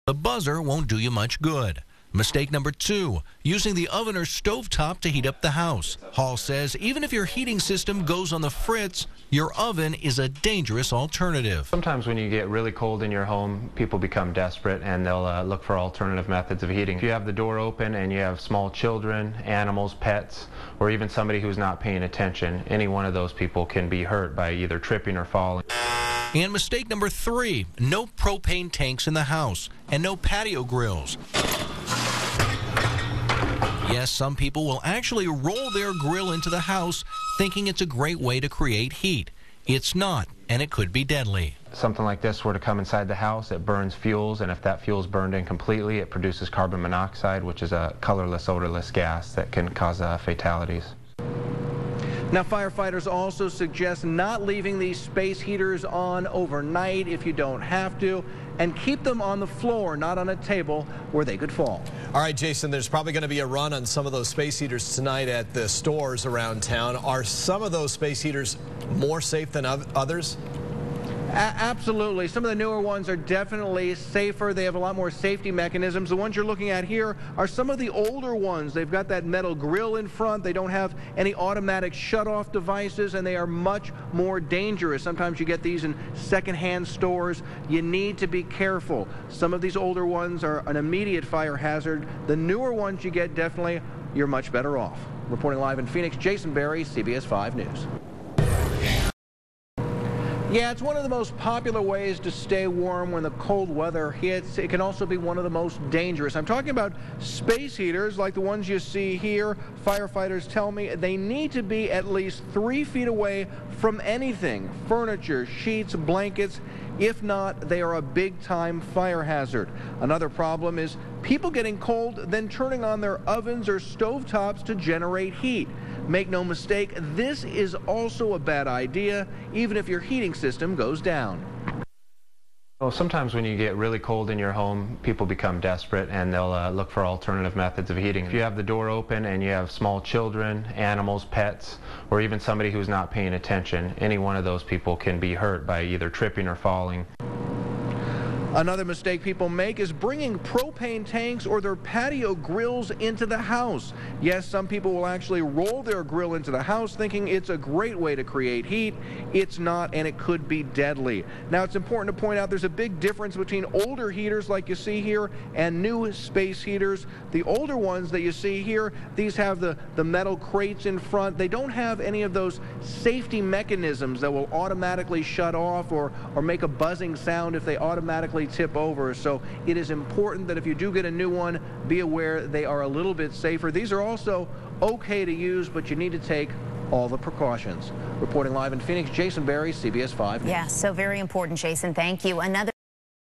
The buzzer won't do you much good. Mistake number 2, using the oven or stovetop to heat up the house. Hall says even if your heating system goes on the fritz, your oven is a dangerous alternative. Sometimes when you get really cold in your home, people become desperate and they'll look for alternative methods of heating. If you have the door open and you have small children, animals, pets, or even somebody who's not paying attention, any one of those people can be hurt by either tripping or falling. And mistake number 3, no propane tanks in the house and no patio grills. Yes, some people will actually roll their grill into the house thinking it's a great way to create heat. It's not, and it could be deadly. Something like this were to come inside the house, it burns fuels, and if that fuel is burned in completely, it produces carbon monoxide, which is a colorless, odorless gas that can cause fatalities. Now, firefighters also suggest not leaving these space heaters on overnight if you don't have to, and keep them on the floor, not on a table where they could fall. All right, Jason, there's probably going to be a run on some of those space heaters tonight at the stores around town. Are some of those space heaters more safe than others? Absolutely. Some of the newer ones are definitely safer. They have a lot more safety mechanisms. The ones you're looking at here are some of the older ones. They've got that metal grill in front. They don't have any automatic shut-off devices, and they are much more dangerous. Sometimes you get these in secondhand stores. You need to be careful. Some of these older ones are an immediate fire hazard. The newer ones you get, definitely, you're much better off. Reporting live in Phoenix, Jason Berry, CBS 5 News. Yeah, it's one of the most popular ways to stay warm when the cold weather hits. It can also be one of the most dangerous. I'm talking about space heaters like the ones you see here. Firefighters tell me they need to be at least 3 feet away from anything, furniture, sheets, blankets. If not, they are a big-time fire hazard. Another problem is people getting cold, then turning on their ovens or stovetops to generate heat. Make no mistake, this is also a bad idea, even if your heating system goes down. Well, sometimes when you get really cold in your home, people become desperate and they'll look for alternative methods of heating. If you have the door open and you have small children, animals, pets, or even somebody who's not paying attention, any one of those people can be hurt by either tripping or falling. Another mistake people make is bringing propane tanks or their patio grills into the house. Yes, some people will actually roll their grill into the house thinking it's a great way to create heat. It's not, and it could be deadly. Now, it's important to point out there's a big difference between older heaters like you see here and new space heaters. The older ones that you see here, these have the metal crates in front. They don't have any of those safety mechanisms that will automatically shut off or make a buzzing sound if they automatically tip over. So it is important that if you do get a new one, be aware they are a little bit safer. These are also okay to use, but you need to take all the precautions. Reporting live in Phoenix, Jason Berry, CBS 5 News. Yeah, so very important, Jason. Thank you. Another